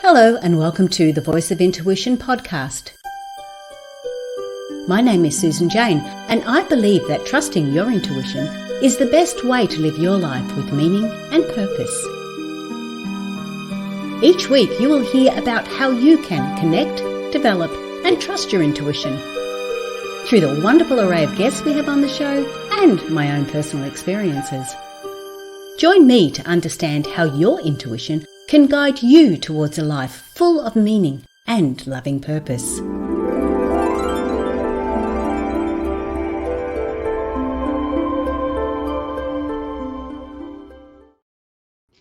Hello and welcome to the Voice of Intuition podcast. My name is Susan Jane and I believe that trusting your intuition is the best way to live your life with meaning and purpose. Each week you will hear about how you can connect, develop and trust your intuition through the wonderful array of guests we have on the show and my own personal experiences. Join me to understand how your intuition can guide you towards a life full of meaning and loving purpose.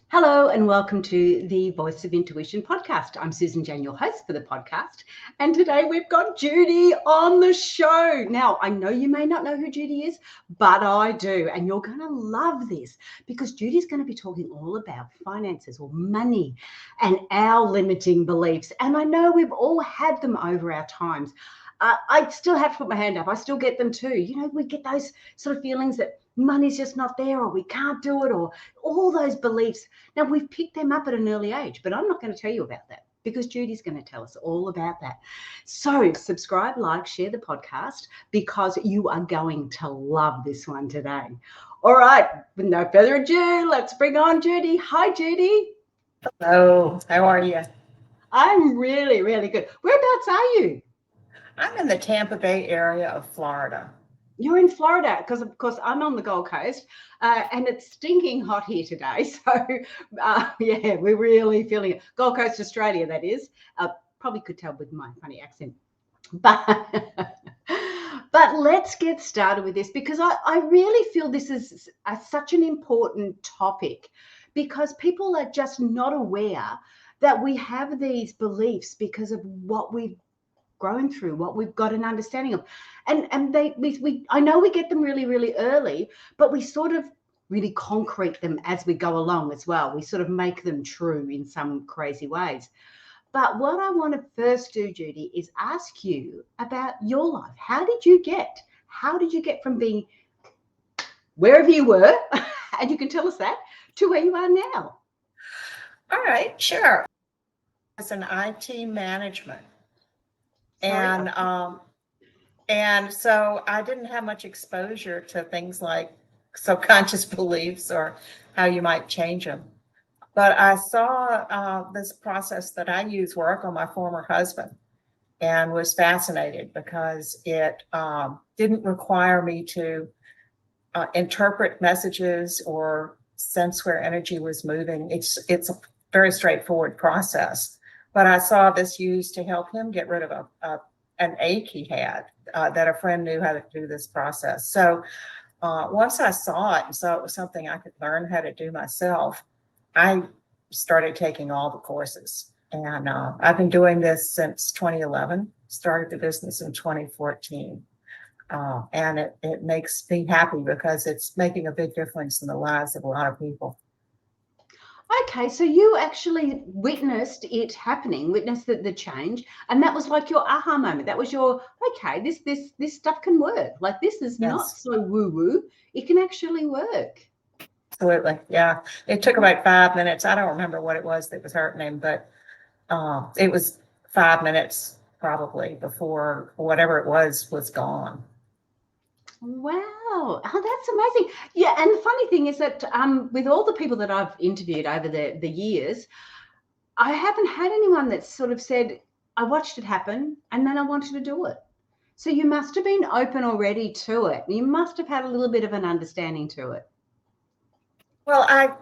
Hello and welcome to the Voice of Intuition podcast. I'm Susan Jane, your host for the podcast, and today we've got Judy on the show. Now, I know you may not know who Judy is, but I do, and you're going to love this because Judy's going to be talking all about finances or money and our limiting beliefs, and I know we've all had them over our times. I still have to put my hand up. I still get them too. You know, we get those sort of feelings that money's just not there or we can't do it or all those beliefs. Now, we've picked them up at an early age, but I'm not going to tell you about that because Judy's going to tell us all about that. So subscribe, like, share the podcast because you are going to love this one today. All right, with no further ado, let's bring on Judy. Hi, Judy. Hello, how are you? I'm really, really good. Whereabouts are you? I'm in the Tampa Bay area of Florida. You're in Florida because, of course, I'm on the Gold Coast and it's stinking hot here today. So, yeah, we're really feeling it. Gold Coast, Australia, that is. Probably could tell with my funny accent. But let's get started with this because I really feel this is such an important topic because people are just not aware that we have these beliefs because of what we've grown through, what we've got an understanding of, and I know we get them really, really early, but we sort of really concrete them as we go along as well. We sort of make them true in some crazy ways. But what I want to first do, Judy, is ask you about your life. How did you get from being wherever you were, and you can tell us that, to where you are now? All right, sure. As an IT management. And so I didn't have much exposure to things like subconscious beliefs or how you might change them. But I saw this process that I use work on my former husband and was fascinated because it didn't require me to interpret messages or sense where energy was moving. It's a very straightforward process. But I saw this used to help him get rid of an ache he had that a friend knew how to do this process. So once I saw it and saw it was something I could learn how to do myself, I started taking all the courses. And I've been doing this since 2011, started the business in 2014. And it makes me happy because it's making a big difference in the lives of a lot of people. Okay, so you actually witnessed it happening, witnessed the change, and that was like your aha moment. That was your, okay, this stuff can work. Like this is not so woo-woo. It can actually work. Absolutely, yeah. It took about 5 minutes. I don't remember what it was that was hurting him, but it was 5 minutes probably before whatever it was gone. Wow. Oh, that's amazing. Yeah, and the funny thing is that with all the people that I've interviewed over the years, I haven't had anyone that's sort of said, I watched it happen and then I wanted to do it. So you must have been open already to it. You must have had a little bit of an understanding to it. Well, I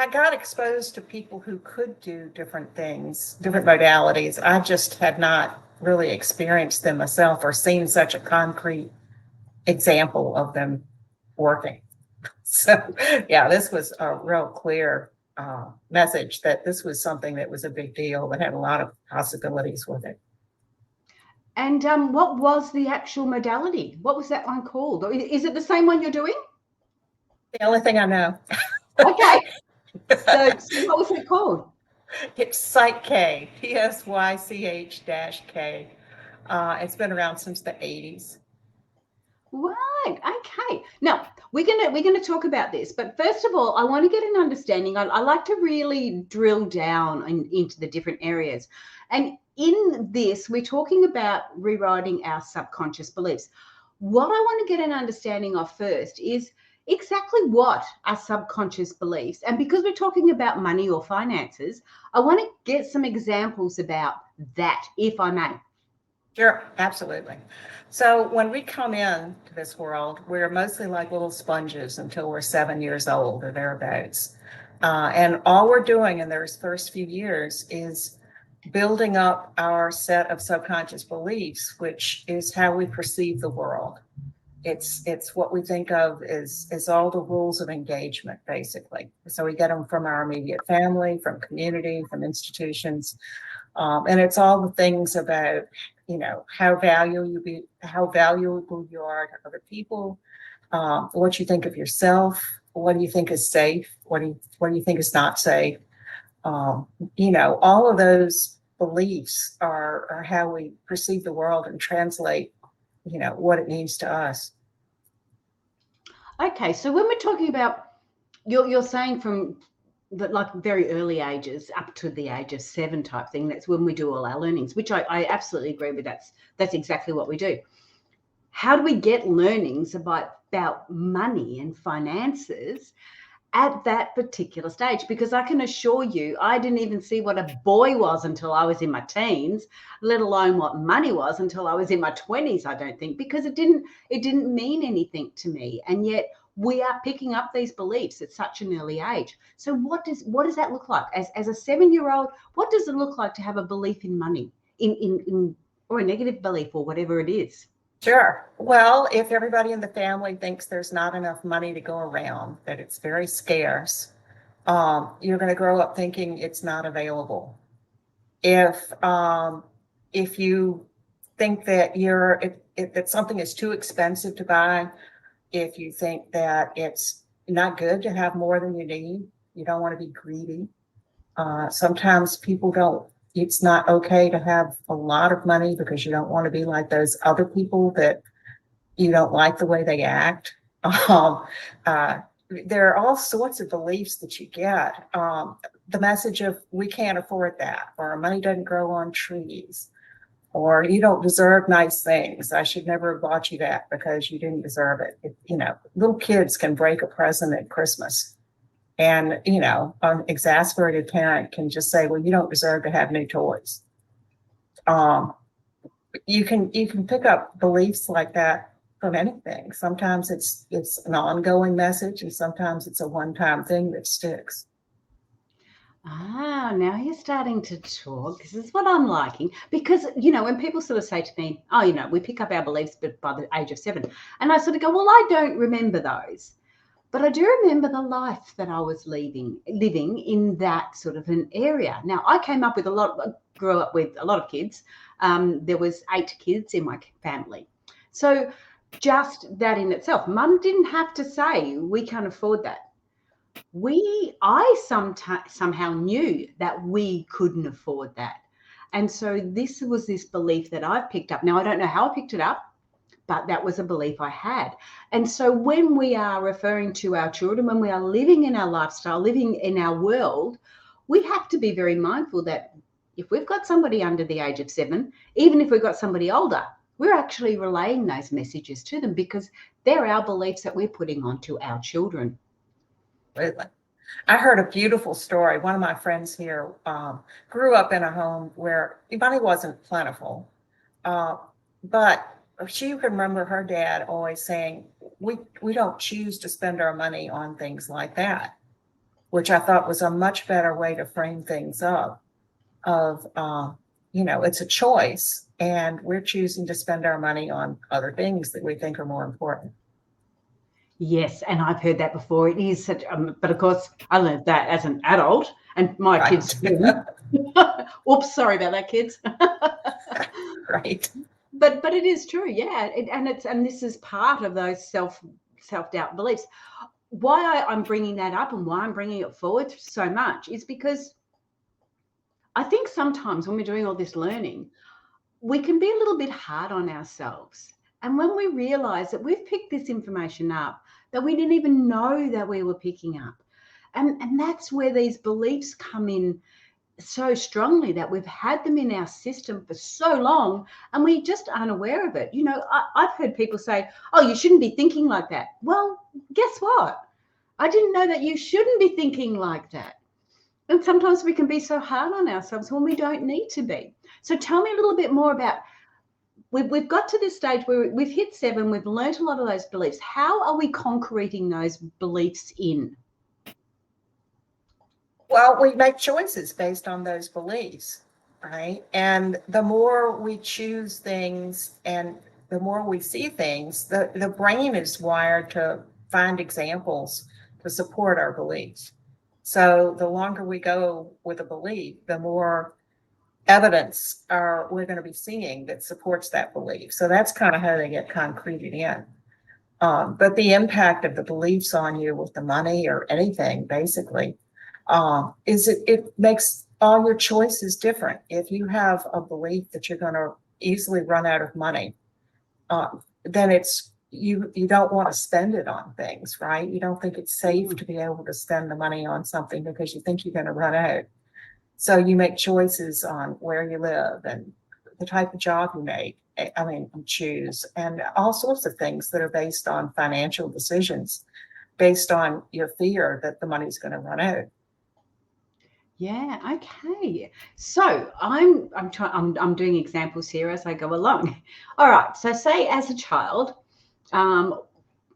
got exposed to people who could do different things, different modalities. I just had not really experienced them myself or seen such a concrete example of them working. So yeah, this was a real clear message that this was something that was a big deal that had a lot of possibilities with it. And what was the actual modality? What was that one called? Is it the same one you're doing? The only thing I know. Okay. So what was it called? It's PSYCH-K, PSYCH-K. It's been around since the 80s. Right. Okay. Now, we're gonna talk about this, but first of all, I want to get an understanding. I like to really drill down into the different areas, and in this, we're talking about rewriting our subconscious beliefs. What I want to get an understanding of first is exactly what are subconscious beliefs, and because we're talking about money or finances, I want to get some examples about that, if I may. Sure, absolutely. So when we come in to this world, we're mostly like little sponges until we're 7 years old or thereabouts. And all we're doing in those first few years is building up our set of subconscious beliefs, which is how we perceive the world. It's what we think of as all the rules of engagement, basically. So we get them from our immediate family, from community, from institutions. And it's all the things about, how valuable you are to other people, what you think of yourself, what do you think is safe, what do you think is not safe. All of those beliefs are how we perceive the world and translate, what it means to us. Okay, so when we're talking about, you're saying from the like very early ages up to the age of 7 type thing, that's when we do all our learnings, which I absolutely agree with. That's exactly what we do. How do we get learnings about money and finances at that particular stage? Because I can assure you, I didn't even see what a boy was until I was in my teens, let alone what money was until I was in my 20s, I don't think, because it didn't mean anything to me. And yet we are picking up these beliefs at such an early age. So what does that look like? As a 7-year-old, what does it look like to have a belief in money, in or a negative belief or whatever it is? Sure. Well, if everybody in the family thinks there's not enough money to go around, that it's very scarce, you're going to grow up thinking it's not available. If you think that that something is too expensive to buy, if you think that it's not good to have more than you need, you don't want to be greedy. Sometimes people don't. It's not okay to have a lot of money because you don't want to be like those other people that you don't like the way they act. Um, there are all sorts of beliefs that you get. The message of we can't afford that, or money doesn't grow on trees, or you don't deserve nice things. I should never have bought you that because you didn't deserve it. Little kids can break a present at Christmas. And, an exasperated parent can just say, well, you don't deserve to have new toys. You can pick up beliefs like that from anything. Sometimes it's an ongoing message, and sometimes it's a one-time thing that sticks. Now you're starting to talk. This is what I'm liking, because, when people sort of say to me, oh, we pick up our beliefs by the age of 7. And I sort of go, well, I don't remember those. But I do remember the life that I was living in that sort of an area. Now, I grew up with a lot of kids. There was 8 kids in my family. So just that in itself, Mum didn't have to say, we can't afford that. I somehow knew that we couldn't afford that. And so this was this belief that I've picked up. Now, I don't know how I picked it up, but that was a belief I had. And so when we are referring to our children, when we are living in our lifestyle, living in our world, we have to be very mindful that if we've got somebody under the age of 7, even if we've got somebody older, we're actually relaying those messages to them because they're our beliefs that we're putting onto our children. I heard a beautiful story. One of my friends here grew up in a home where money wasn't plentiful, but she can remember her dad always saying, we don't choose to spend our money on things like that, which I thought was a much better way to frame things up of, it's a choice and we're choosing to spend our money on other things that we think are more important. Yes, and I've heard that before. It is such, but of course I learned that as an adult, and my kids too. Oops, sorry about that, kids. Right. But it is true, yeah. And this is part of those self-doubt beliefs. Why I'm bringing that up and why I'm bringing it forward so much is because I think sometimes when we're doing all this learning, we can be a little bit hard on ourselves. And when we realize that we've picked this information up that we didn't even know that we were picking up. And that's where these beliefs come in so strongly, that we've had them in our system for so long and we just aren't aware of it. You know, I've heard people say, oh, you shouldn't be thinking like that. Well, guess what? I didn't know that you shouldn't be thinking like that. And sometimes we can be so hard on ourselves when we don't need to be. So tell me a little bit more about, we've got to this stage where we've hit 7, we've learned a lot of those beliefs. How are we concreting those beliefs in? Well, we make choices based on those beliefs, right? And the more we choose things and the more we see things, the brain is wired to find examples to support our beliefs. So the longer we go with a belief, the more evidence we're going to be seeing that supports that belief. So that's kind of how they get concreted in. But the impact of the beliefs on you with the money or anything, basically, is it makes all your choices different. If you have a belief that you're going to easily run out of money, then it's you don't want to spend it on things, right? You don't think it's safe to be able to spend the money on something because you think you're going to run out. So you make choices on where you live and the type of job you choose, and all sorts of things that are based on financial decisions, based on your fear that the money's going to run out. Yeah, okay. So I'm doing examples here as I go along. All right. So say as a child,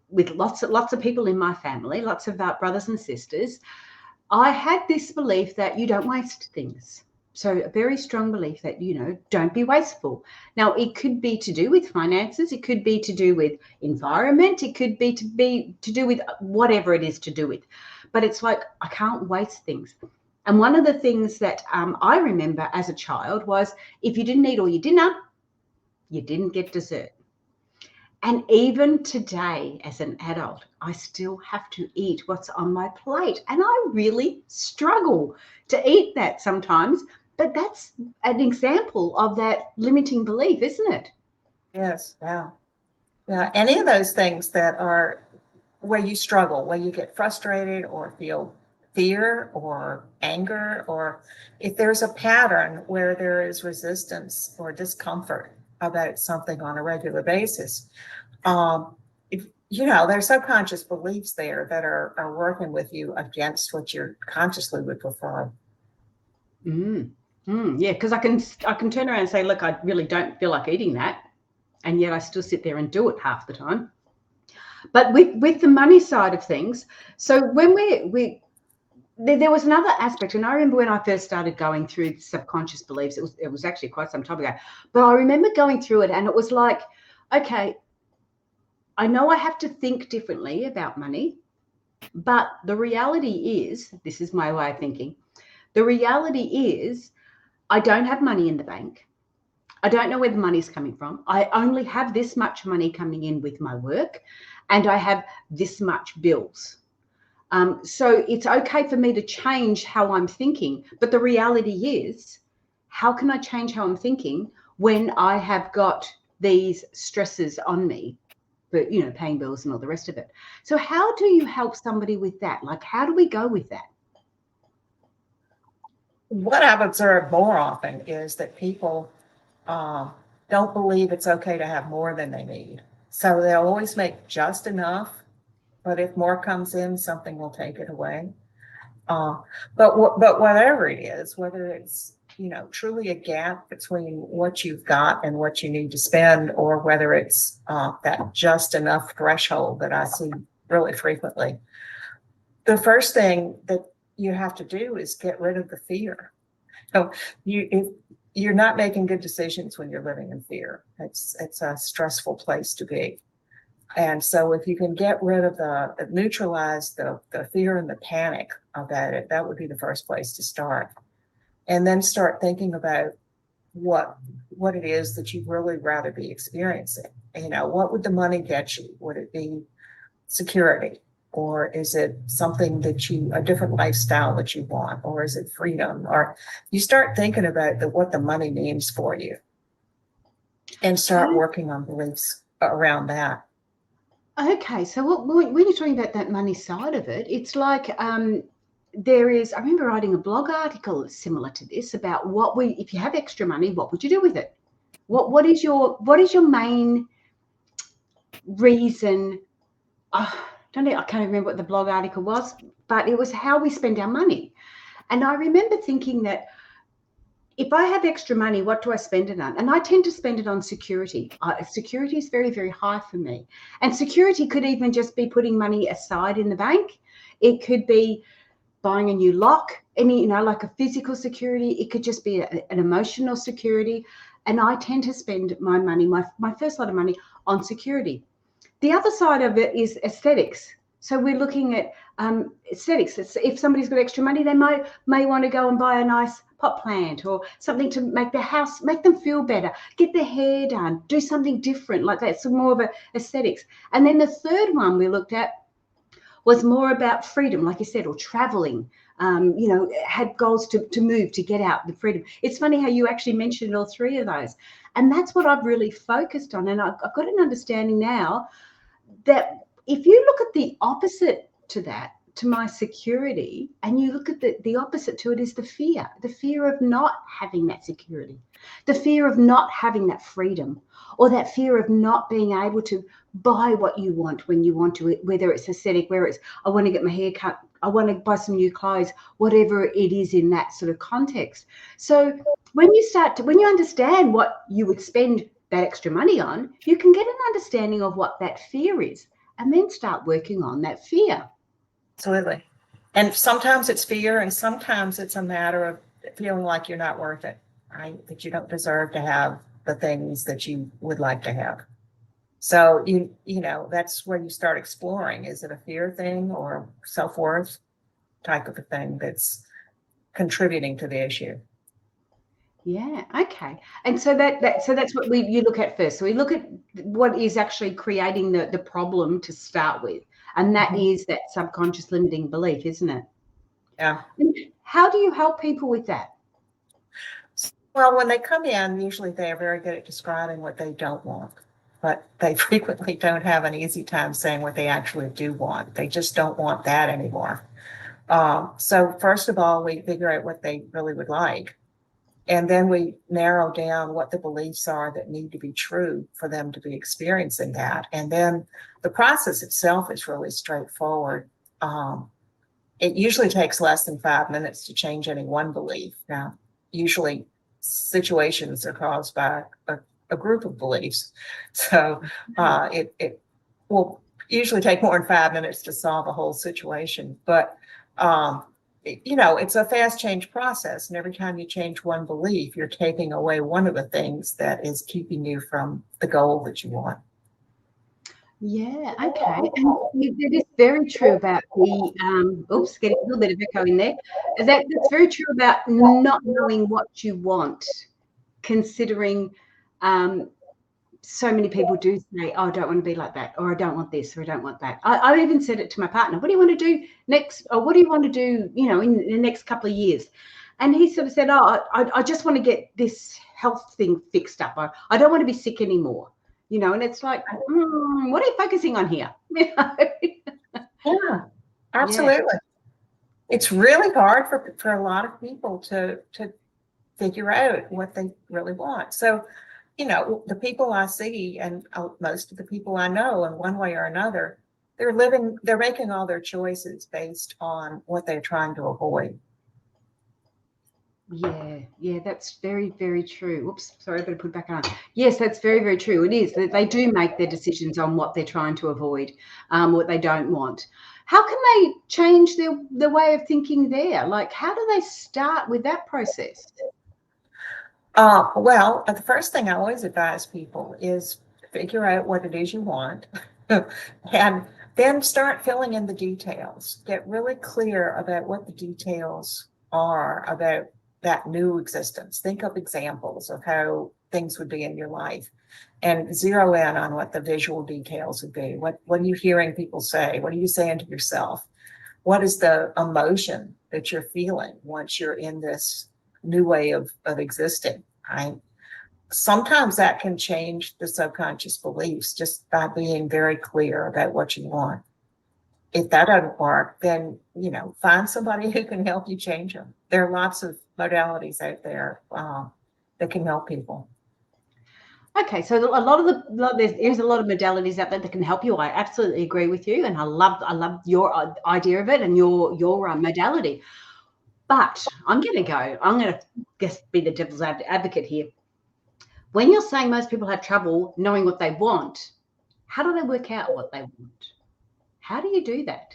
with lots of people in my family, lots of brothers and sisters, I had this belief that you don't waste things. So a very strong belief that, you know, don't be wasteful. Now, it could be to do with finances. It could be to do with environment. It could be to do with whatever it is to do with. But it's like, I can't waste things. And one of the things that I remember as a child was, if you didn't eat all your dinner, you didn't get dessert. And even today, as an adult, I still have to eat what's on my plate. And I really struggle to eat that sometimes. But that's an example of that limiting belief, isn't it? Yes, yeah. Yeah, any of those things that are where you struggle, where you get frustrated or feel fear or anger, or if there's a pattern where there is resistance or discomfort about something on a regular basis, there's subconscious beliefs there that are working with you against what you consciously would prefer. Yeah, because I can turn around and say, look, I really don't feel like eating that, and yet I still sit there and do it half the time. But with the money side of things, so when there was another aspect, and I remember when I first started going through subconscious beliefs, it was actually quite some time ago, but I remember going through it and it was like, okay, I know I have to think differently about money, but the reality is, this is my way of thinking, the reality is I don't have money in the bank. I don't know where the money's coming from. I only have this much money coming in with my work, and I have this much bills. So it's okay for me to change how I'm thinking. But the reality is, how can I change how I'm thinking when I have got these stresses on me? But, you know, paying bills and all the rest of it. So how do you help somebody with that? Like, how do we go with that? What I've observed more often is that people don't believe it's okay to have more than they need. So they'll always make just enough, but if more comes in, something will take it away. But whatever it is, whether it's, truly a gap between what you've got and what you need to spend, or whether it's that just enough threshold that I see really frequently, the first thing that you have to do is get rid of the fear. So you're not making good decisions when you're living in fear. It's a stressful place to be. And so if you can get rid of neutralize the fear and the panic about it, that would be the first place to start. And then start thinking about what it is that you'd really rather be experiencing. What would the money get you? Would it be security? Or is it something a different lifestyle that you want? Or is it freedom? Or you start thinking about what the money means for you and start working on beliefs around that. Okay, so when you're talking about that money side of it, it's like there is. I remember writing a blog article similar to this about if you have extra money, what would you do with it? What is your main reason? Don't know, I can't remember what the blog article was, but it was how we spend our money. And I remember thinking that if I have extra money, what do I spend it on? And I tend to spend it on security. Security is very, very high for me. And security could even just be putting money aside in the bank. It could be buying a new lock, like a physical security. It could just be an emotional security. And I tend to spend my money, my first lot of money, on security. The other side of it is aesthetics. So we're looking at aesthetics. If somebody's got extra money, they may want to go and buy a nice pot plant or something to make their house, make them feel better, get their hair done, do something different like that. So more of a aesthetics. And then the third one we looked at was more about freedom, like you said, or traveling. Had goals to move, to get out, the freedom. It's funny how you actually mentioned all three of those. And that's what I've really focused on. And I've got an understanding now that if you look at the opposite to that, to my security, and you look at the opposite to it is the fear of not having that security, the fear of not having that freedom, or that fear of not being able to buy what you want when you want to, whether it's aesthetic, where it's, I want to get my hair cut, I want to buy some new clothes, whatever it is in that sort of context. So when you understand what you would spend that extra money on, you can get an understanding of what that fear is and then start working on that fear. Absolutely. And sometimes it's fear, and sometimes it's a matter of feeling like you're not worth it, right? That you don't deserve to have the things that you would like to have. So that's where you start exploring. Is it a fear thing or self-worth type of a thing that's contributing to the issue? Yeah. Okay. And so that's what you look at first. So we look at what is actually creating the problem to start with, and that is that subconscious limiting belief, isn't it? Yeah. How do you help people with that? Well, when they come in, usually they are very good at describing what they don't want, but they frequently don't have an easy time saying what they actually do want. They just don't want that anymore. So first of all, we figure out what they really would like. And then we narrow down what the beliefs are that need to be true for them to be experiencing that. And then the process itself is really straightforward. It usually takes less than 5 minutes to change any one belief. Now, usually situations are caused by a group of beliefs. So it will usually take more than 5 minutes to solve a whole situation. But it's a fast change process. And every time you change one belief, you're taking away one of the things that is keeping you from the goal that you want. Yeah, okay. And it is very true about the, getting a little bit of echo in there. That's very true about not knowing what you want, considering so many people do say, oh, I don't want to be like that, or I don't want this, or I don't want that. I even said it to my partner, what do you want to do next? Or what do you want to do, in the next couple of years? And he sort of said, oh, I just want to get this health thing fixed up. I don't want to be sick anymore. And it's like, what are you focusing on here? Yeah, absolutely. Yeah. It's really hard for a lot of people to figure out what they really want. So, the people I see and most of the people I know in one way or another, they're making all their choices based on what they're trying to avoid. Yeah, that's very, very true. Oops, sorry, I better put it back on. Yes, that's very, very true. It is that they do make their decisions on what they're trying to avoid, what they don't want. How can they change their way of thinking there? Like, how do they start with that process? Well, the first thing I always advise people is figure out what it is you want and then start filling in the details. Get really clear about what the details are about that new existence. Think of examples of how things would be in your life and zero in on what the visual details would be. What are you hearing people say? What are you saying to yourself? What is the emotion that you're feeling once you're in this new way of existing, right? sometimes that can change the subconscious beliefs just by being very clear about what you want. If that doesn't work, then, find somebody who can help you change them. There are lots of modalities out there that can help people. Okay, so a lot of there's a lot of modalities out there that can help you. I absolutely agree with you, and I love your idea of it and your modality. But I'm going to just be the devil's advocate here. When you're saying most people have trouble knowing what they want, how do they work out what they want? How do you do that?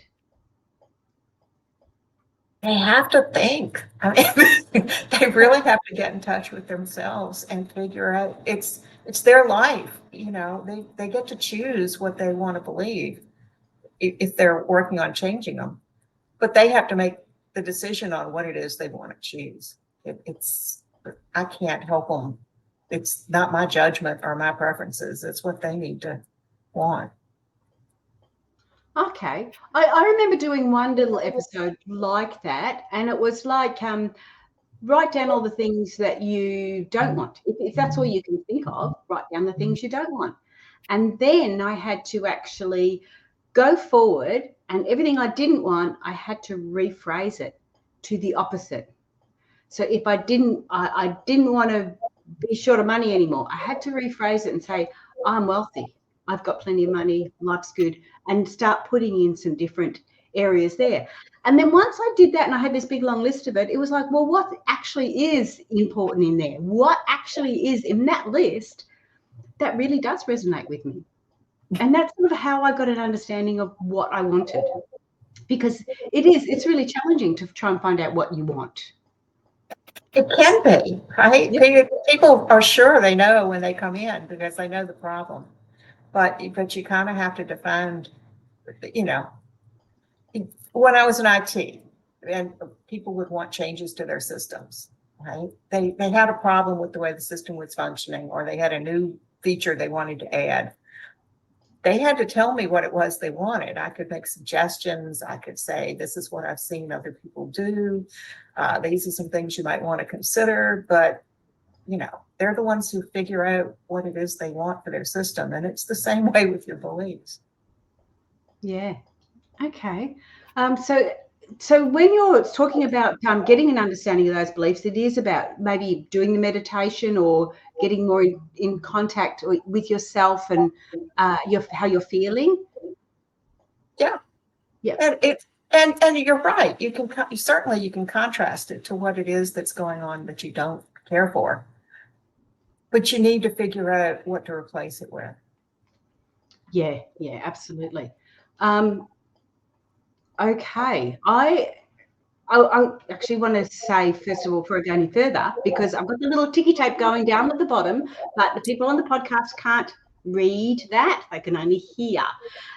They have to think. I mean, they really have to get in touch with themselves and figure out it's their life. They get to choose what they want to believe if they're working on changing them, but they have to make the decision on what it is they want to choose. I can't help them. It's not my judgment or my preferences. It's what they need to want. Okay. I remember doing one little episode like that, and it was like write down all the things that you don't want. If that's all you can think of, write down the things you don't want. And then I had to actually go forward, and everything I didn't want, I had to rephrase it to the opposite. So if I didn't want to be short of money anymore, I had to rephrase it and say, I'm wealthy. I've got plenty of money. Life's good. And start putting in some different areas there. And then once I did that and I had this big long list of it, it was like, well, what actually is important in there? What actually is in that list that really does resonate with me? And that's sort of how I got an understanding of what I wanted. Because it's really challenging to try and find out what you want. It can be, right? Yep. People are sure they know when they come in because they know the problem. But you kind of have to define, when I was in IT and people would want changes to their systems, right? They had a problem with the way the system was functioning, or they had a new feature they wanted to add. They had to tell me what it was they wanted. I could make suggestions. I could say, this is what I've seen other people do. These are some things you might want to consider, but they're the ones who figure out what it is they want for their system. And it's the same way with your beliefs. Yeah. Okay. So when you're talking about getting an understanding of those beliefs, it is about maybe doing the meditation or getting more in contact with yourself and how you're feeling. Yeah. Yeah. And you're right. You can contrast it to what it is that's going on that you don't care for. But you need to figure out what to replace it with. Yeah, absolutely. Okay. I actually want to say, first of all, before I go any further, because I've got the little ticky tape going down at the bottom, but the people on the podcast can't read that. They can only hear.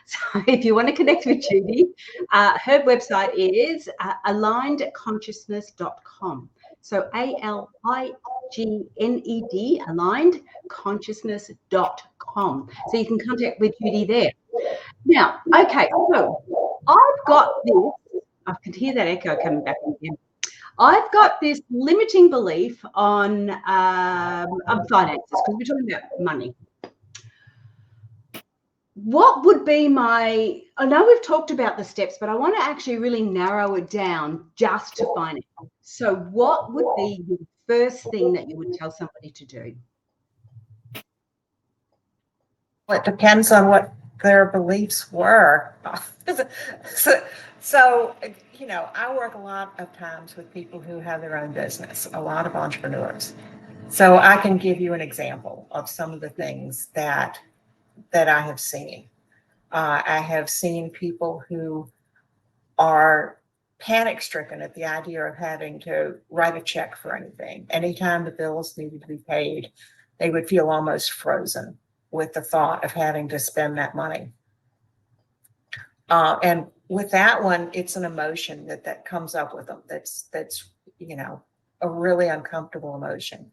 So if you want to connect with Judy, her website is alignedconsciousness.com. So ALIGNED, alignedconsciousness.com. So you can contact with Judy there. Now, okay, so I've got this. I could hear that echo coming back again. I've got this limiting belief on finances, because we're talking about money. What would be I know we've talked about the steps, but I want to actually really narrow it down just to finance. So what would be the first thing that you would tell somebody to do? Well, it depends on what their beliefs were. So, I work a lot of times with people who have their own business, a lot of entrepreneurs. So I can give you an example of some of the things that I have seen. I have seen people who are panic-stricken at the idea of having to write a check for anything. Anytime the bills needed to be paid, they would feel almost frozen with the thought of having to spend that money. And with that one, it's an emotion that comes up with them. That's a really uncomfortable emotion.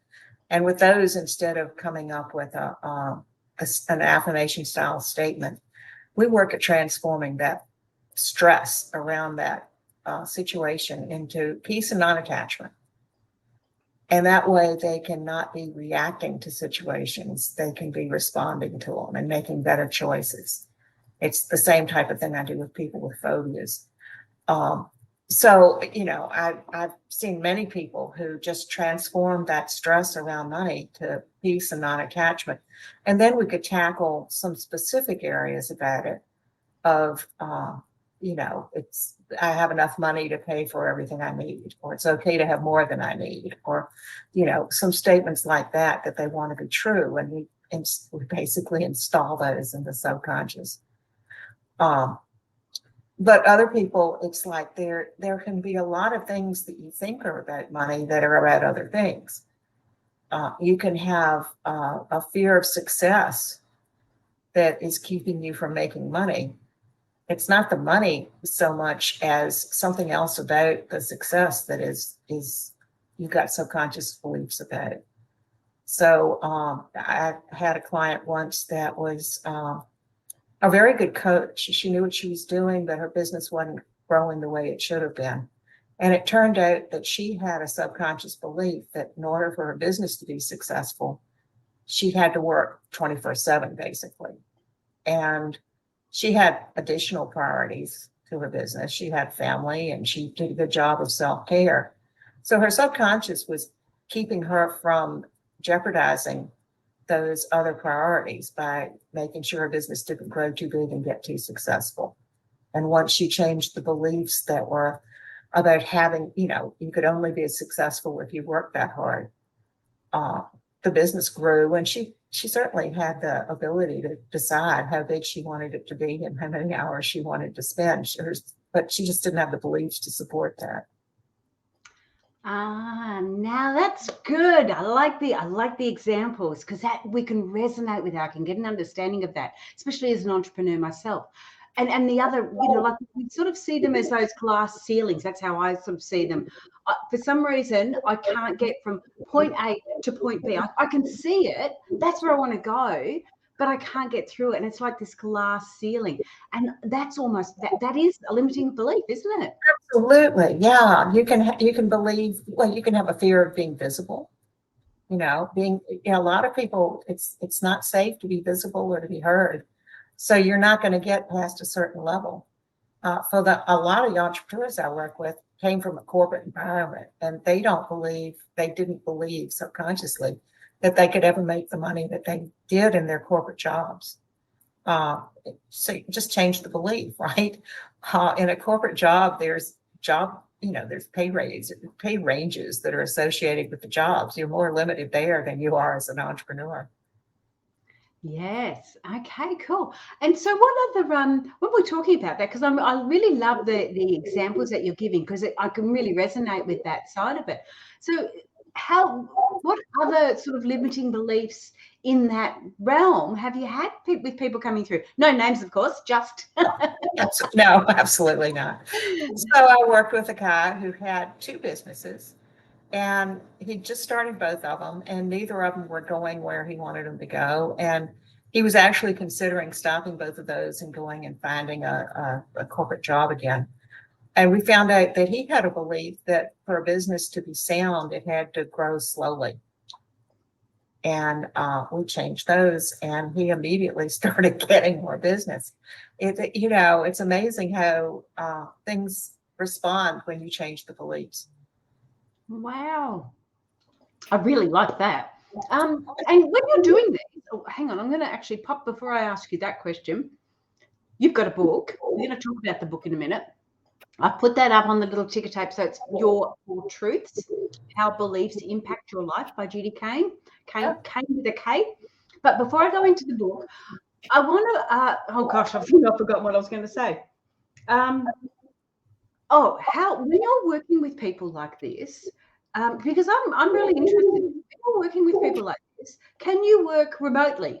And with those, instead of coming up with an affirmation style statement, we work at transforming that stress around that situation into peace and non-attachment. And that way they can not be reacting to situations. They can be responding to them and making better choices. It's the same type of thing I do with people with phobias. So, I've seen many people who just transform that stress around money to peace and non-attachment. And then we could tackle some specific areas about it of, I have enough money to pay for everything I need, or it's okay to have more than I need, or, some statements like that they want to be true. And we basically install those in the subconscious. But other people, it's like there can be a lot of things that you think are about money that are about other things. You can have a fear of success that is keeping you from making money. It's not the money so much as something else about the success that is you've got subconscious beliefs about it. So I had a client once that was a very good coach. She knew what she was doing, but her business wasn't growing the way it should have been. And it turned out that she had a subconscious belief that in order for her business to be successful, she had to work 24/7, basically. And she had additional priorities to her business. She had family and she did a good job of self-care. So her subconscious was keeping her from jeopardizing those other priorities by making sure her business didn't grow too big and get too successful. And once she changed the beliefs that were about having, you could only be successful if you worked that hard, the business grew. And she certainly had the ability to decide how big she wanted it to be and how many hours she wanted to spend. But she just didn't have the beliefs to support that. Now that's good. I like the examples because that we can resonate with that. I can get an understanding of that, especially as an entrepreneur myself. And the other, like we sort of see them as those glass ceilings. That's how I sort of see them. For some reason, I can't get from point A to point B. I can see it. That's where I want to go, but I can't get through it. And it's like this glass ceiling. And that's almost, that is a limiting belief, isn't it? Absolutely. Yeah. You can believe, well, you can have a fear of being visible. A lot of people, it's not safe to be visible or to be heard. So you're not going to get past a certain level. A lot of the entrepreneurs I work with came from a corporate environment, and they didn't believe subconsciously that they could ever make the money that they did in their corporate jobs. So you just change the belief, right? In a corporate job, there's pay ranges that are associated with the jobs. You're more limited there than you are as an entrepreneur. Yes. Okay, cool. And so what other when we're talking about that, because I really love the examples that you're giving, because I can really resonate with that side of it. So what other sort of limiting beliefs in that realm have you had with people coming through? No names, of course, just. No, absolutely not. So I worked with a guy who had two businesses. And he just started both of them, and neither of them were going where he wanted them to go. And he was actually considering stopping both of those and going and finding a corporate job again. And we found out that he had a belief that for a business to be sound, it had to grow slowly. And we changed those, and he immediately started getting more business. It's amazing how things respond when you change the beliefs. Wow. I really like that. And when you're doing this, hang on, I'm going to actually pop before I ask you that question. You've got a book. We're going to talk about the book in a minute. I put that up on the little ticker tape. So it's Your Four Truths, How Beliefs Impact Your Life by Judy Kane. Kane with a K. But before I go into the book, I want to, oh gosh, I've forgotten what I was going to say. When you're working with people like this, because I'm really interested in people working with people like this, can you work remotely?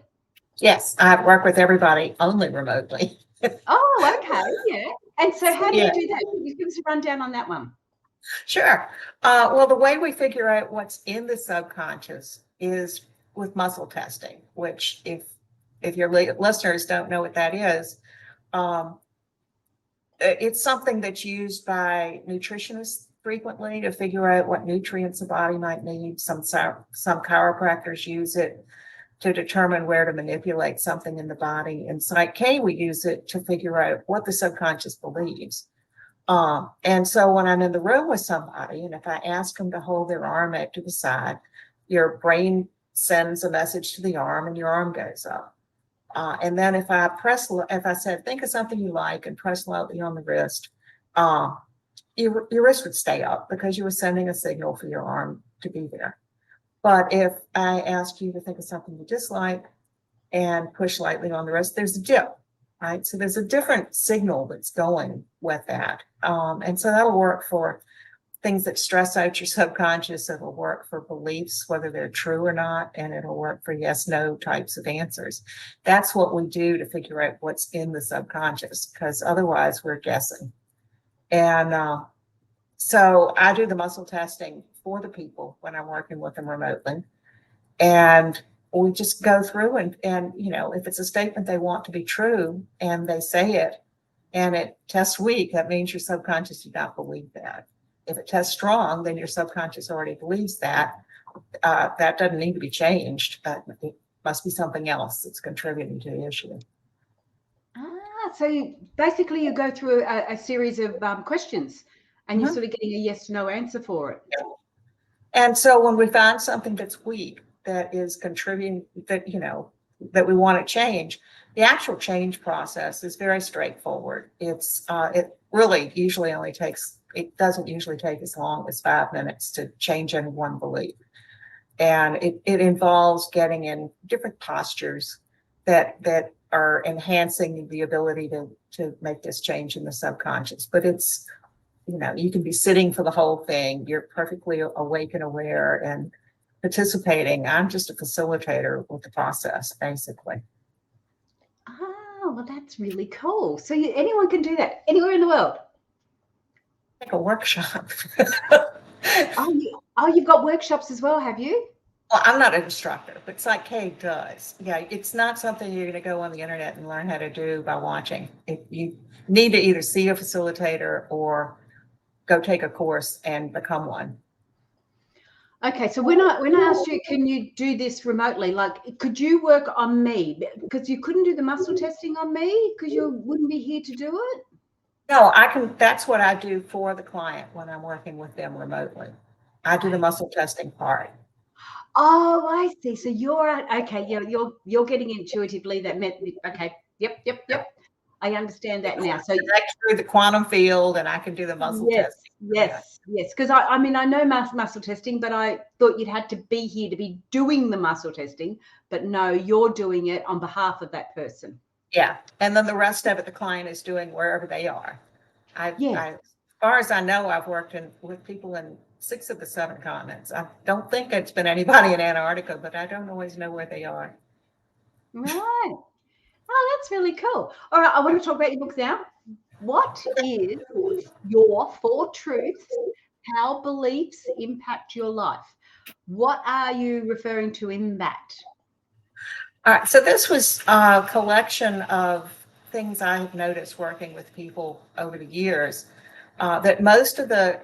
Yes, I work with everybody only remotely. Oh, okay, yeah. And so how do you do that? Can you give us a rundown on that one? Sure. Well, the way we figure out what's in the subconscious is with muscle testing, which if your listeners don't know what that is, it's something that's used by nutritionists frequently to figure out what nutrients the body might need. Some chiropractors use it to determine where to manipulate something in the body. In PSYCH-K, we use it to figure out what the subconscious believes. And so when I'm in the room with somebody, and if I ask them to hold their arm out to the side, your brain sends a message to the arm and your arm goes up. And then if I said, think of something you like and press lightly on the wrist, your wrist would stay up because you were sending a signal for your arm to be there. But if I ask you to think of something you dislike and push lightly on the wrist, there's a dip, right? So there's a different signal that's going with that. And so that'll work for things that stress out your subconscious. It'll work for beliefs, whether they're true or not, and it'll work for yes, no types of answers. That's what we do to figure out what's in the subconscious, because otherwise we're guessing. And so I do the muscle testing for the people when I'm working with them remotely. And we just go through and you know, if it's a statement they want to be true and they say it and it tests weak, that means your subconscious did not believe that. If it tests strong, then your subconscious already believes that. That doesn't need to be changed. It must be something else that's contributing to the issue. So basically you go through a series of questions and you're sort of getting a yes, no answer for it. Yeah. And so when we find something that's weak, that is contributing, that, you know, that we want to change, the actual change process is very straightforward. It really usually only takes, it doesn't usually take as long as 5 minutes to change any one belief. And it involves getting in different postures that are enhancing the ability to make this change in the subconscious. But it's, you know, you can be sitting for the whole thing. You're perfectly awake and aware and participating. I'm just a facilitator with the process, basically. Oh, well, that's really cool. So anyone can do that anywhere in the world? Like a workshop. You've got workshops as well, have you? Well, I'm not an instructor, but PSYCH-K does. Yeah, it's not something you're going to go on the internet and learn how to do by watching. You need to either see a facilitator or go take a course and become one. Okay, so when I asked you, can you do this remotely? Like, could you work on me? Because you couldn't do the muscle testing on me because you wouldn't be here to do it? No, I can. That's what I do for the client when I'm working with them remotely. I do the muscle testing part. Oh, I see. So you're okay. You're getting intuitively that meant okay. Yep. I understand that now. So connect through the quantum field, and I can do the muscle testing. Yes. Because I mean I know muscle testing, but I thought you'd had to be here to be doing the muscle testing. But no, you're doing it on behalf of that person. Yeah, and then the rest of it, the client is doing wherever they are. As far as I know, I've worked with people in 6 of the 7 continents. I don't think it's been anybody in Antarctica, but I don't always know where they are. Right. Oh, that's really cool. All right, I want to talk about your book now. What is your 4 truths, how beliefs impact your life? What are you referring to in that? All right, so this was a collection of things I've noticed working with people over the years, that most of the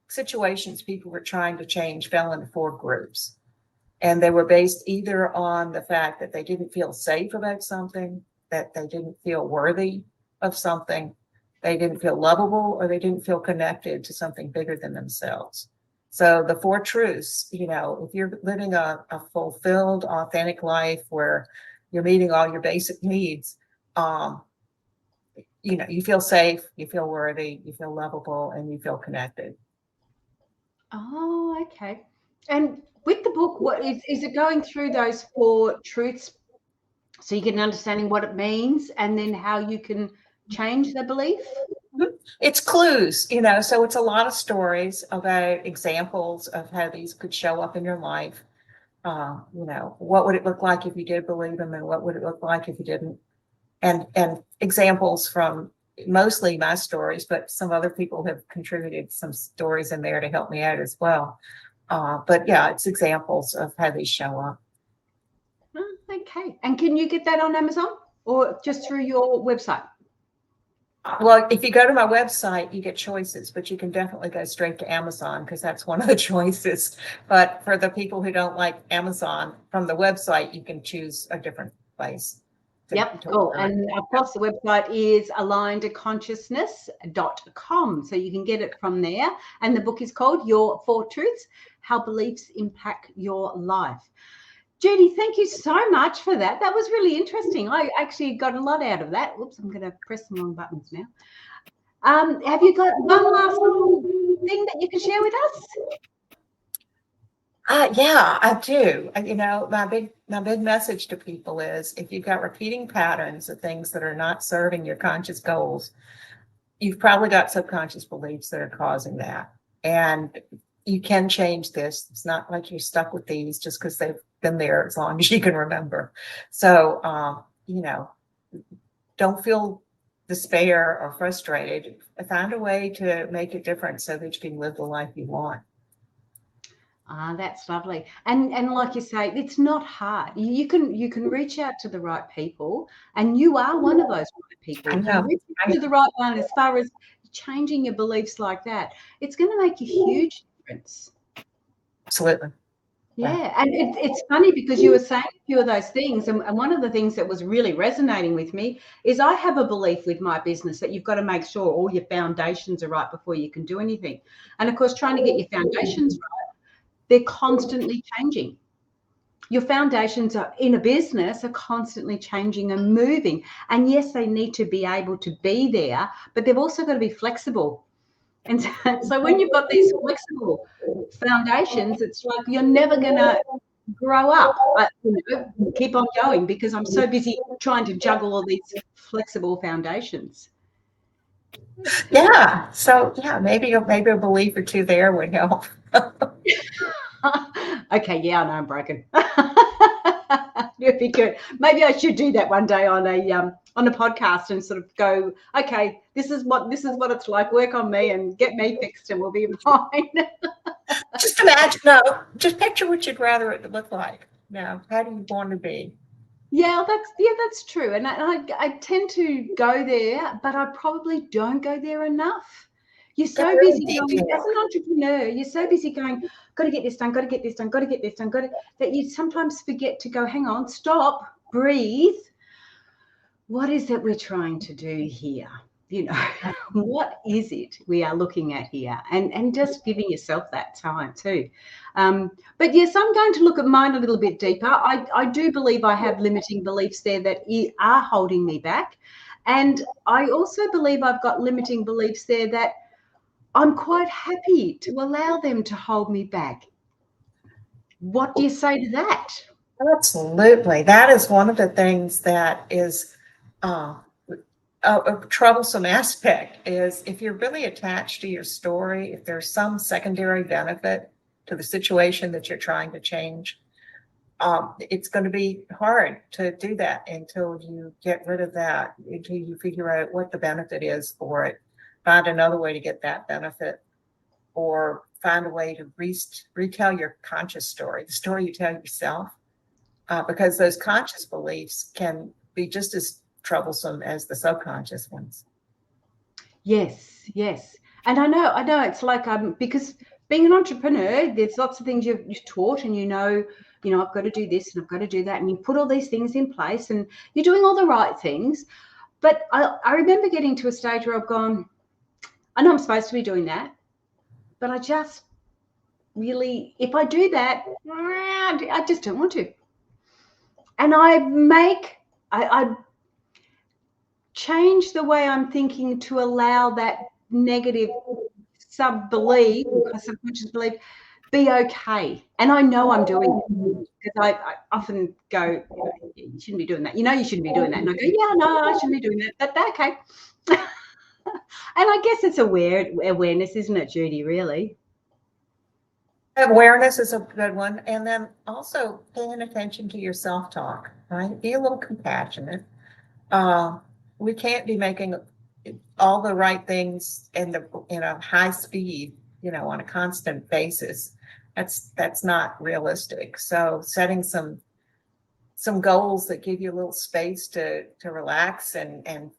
situations people were trying to change fell into 4 groups. And they were based either on the fact that they didn't feel safe about something, that they didn't feel worthy of something, they didn't feel lovable, or they didn't feel connected to something bigger than themselves. So the 4 truths, you know, if you're living a fulfilled, authentic life where you're meeting all your basic needs, you know, you feel safe, you feel worthy, you feel lovable, and you feel connected. Oh, okay. And with the book, what is it going through those 4 truths so you get an understanding what it means and then how you can change the belief? It's clues, you know, so it's a lot of stories about examples of how these could show up in your life. You know, what would it look like if you did believe them, and what would it look like if you didn't? And examples from mostly my stories, but some other people have contributed some stories in there to help me out as well. But yeah, it's examples of how these show up. Okay. And can you get that on Amazon or just through your website? Well, if you go to my website, you get choices, but you can definitely go straight to Amazon because that's one of the choices. But for the people who don't like Amazon, from the website, you can choose a different place. Yep, cool. And of course, the website is alignedconsciousness.com. So you can get it from there. And the book is called Your Four Truths, How Beliefs Impact Your Life. Judy, thank you so much for that. That was really interesting. I actually got a lot out of that. Whoops, I'm going to press the wrong buttons now. Have you got one last little thing that you can share with us? Yeah, I do. You know, my big message to people is if you've got repeating patterns of things that are not serving your conscious goals, you've probably got subconscious beliefs that are causing that. And you can change this. It's not like you're stuck with these just because they've been there as long as you can remember. So, you know, don't feel despair or frustrated. Find a way to make it different so that you can live the life you want. That's lovely. And like you say, it's not hard. You can reach out to the right people, and you are one of those right people. I know. You reach out to the right one as far as changing your beliefs like that. It's going to make a huge difference. Absolutely. Yeah, and it's funny because you were saying a few of those things, and one of the things that was really resonating with me is I have a belief with my business that you've got to make sure all your foundations are right before you can do anything. And of course, trying to get your foundations right, they're constantly changing. Your foundations are in a business are constantly changing and moving. And yes, they need to be able to be there, but they've also got to be flexible. And so when you've got these flexible foundations, it's like you're never going to grow up. Keep on going because I'm so busy trying to juggle all these flexible foundations. Yeah. So yeah, maybe a belief or two there would help. Okay, yeah, I know I'm broken. It'd be good. Maybe I should do that one day on a podcast and sort of go, okay, this is what it's like. Work on me and get me fixed, and we'll be fine. Just imagine. No, just picture what you'd rather it look like. Now, how do you want to be? Yeah, that's true. And I tend to go there, but I probably don't go there enough. You're so busy going, as an entrepreneur, you're so busy going, got to get this done, got to get this done, got to get this done, that you sometimes forget to go, hang on, stop, breathe. What is it we're trying to do here? You know, what is it we are looking at here? And just giving yourself that time too. But yes, I'm going to look at mine a little bit deeper. I do believe I have limiting beliefs there that are holding me back. And I also believe I've got limiting beliefs there that I'm quite happy to allow them to hold me back. What do you say to that? Absolutely. That is one of the things that is a troublesome aspect is if you're really attached to your story, if there's some secondary benefit to the situation that you're trying to change, it's going to be hard to do that until you get rid of that, until you figure out what the benefit is for it, find another way to get that benefit, or find a way to retell your conscious story, the story you tell yourself, because those conscious beliefs can be just as troublesome as the subconscious ones. Yes. And I know it's like because being an entrepreneur, there's lots of things you've taught, and you know, I've got to do this and I've got to do that, and you put all these things in place and you're doing all the right things. But I remember getting to a stage where I've gone, I know I'm supposed to be doing that, but I just really, if I do that, I just don't want to. And I change the way I'm thinking to allow that negative subconscious belief be okay. And I know I'm doing it because I often go, you shouldn't be doing that. You shouldn't be doing that. And I go, yeah, no, I shouldn't be doing that. But okay. And I guess it's awareness, isn't it, Judy, really? Awareness is a good one. And then also paying attention to your self-talk, right? Be a little compassionate. We can't be making all the right things in a high speed, on a constant basis. That's not realistic. So setting some goals that give you a little space to relax and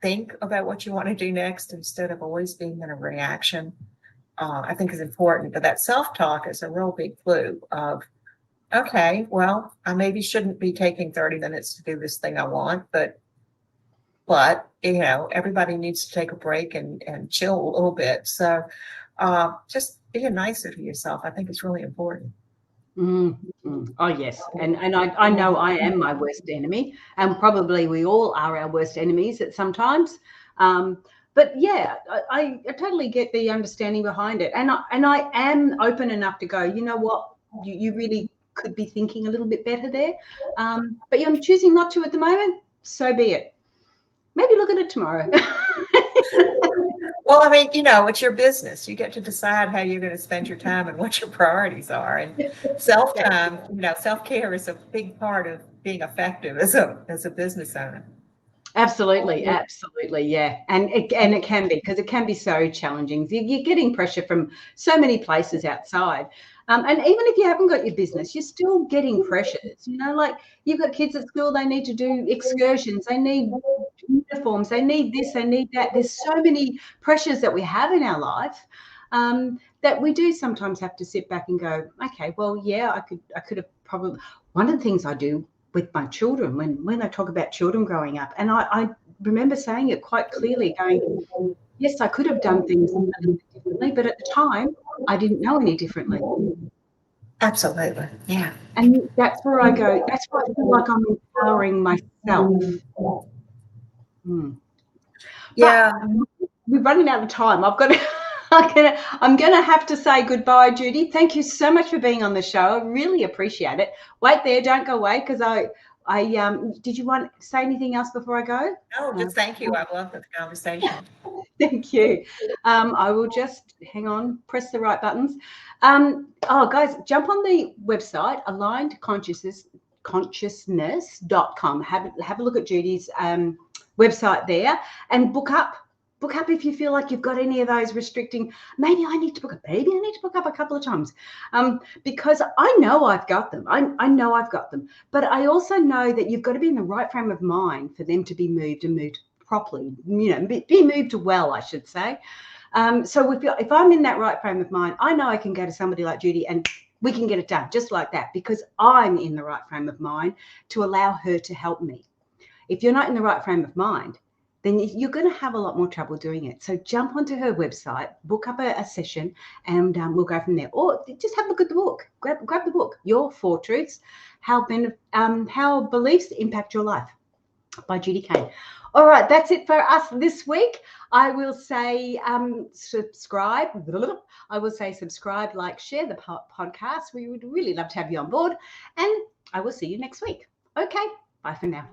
think about what you want to do next instead of always being in a reaction, I think is important. But that self-talk is a real big clue of, okay, well, I maybe shouldn't be taking 30 minutes to do this thing I want, but everybody needs to take a break and chill a little bit. So just being nicer to yourself, I think is really important. Oh, yes. And I know I am my worst enemy, and probably we all are our worst enemies at sometimes. But yeah, I totally get the understanding behind it. And I am open enough to go, you know what, you really could be thinking a little bit better there. But you're choosing not to at the moment, so be it. Maybe look at it tomorrow. Well, I mean, it's your business. You get to decide how you're going to spend your time and what your priorities are. And self-time, self-care is a big part of being effective as a business owner. Absolutely, yeah, and it can be, because it can be so challenging. You're getting pressure from so many places outside, and even if you haven't got your business, you're still getting pressures. Like you've got kids at school; they need to do excursions, they need uniforms, they need this, they need that. There's so many pressures that we have in our life that we do sometimes have to sit back and go, okay, well, yeah, I could have probably. One of the things I do with my children when I talk about children growing up, and I remember saying it quite clearly, going, yes, I could have done things a little bit differently, but at the time I didn't know any differently. Absolutely. Yeah. And that's where I go, that's where I feel like I'm empowering myself. Yeah. But we're running out of time. I'm gonna have to say goodbye, Judy. Thank you so much for being on the show. I really appreciate it. Wait there, don't go away, because I did you want to say anything else before I go? No, just thank you. I love the conversation. Thank you. I will just hang on, press the right buttons. Guys, jump on the website alignedconsciousness.com. Have a look at Judy's website there, and book up if you feel like you've got any of those restricting. Maybe I need to book up a couple of times, because I know I've got them. I know I've got them, but I also know that you've got to be in the right frame of mind for them to be moved properly, be moved well, I should say. So if I'm in that right frame of mind, I know I can go to somebody like Judy and we can get it done just like that, because I'm in the right frame of mind to allow her to help me. If you're not in the right frame of mind, then you're going to have a lot more trouble doing it. So jump onto her website, book up a session, and we'll go from there. Or just have a look at the book. Grab the book, Your 4 Truths, How Beliefs Impact Your Life, by Judy Kane. All right, that's it for us this week. I will say subscribe. I will say subscribe, like, share the podcast. We would really love to have you on board. And I will see you next week. Okay, bye for now.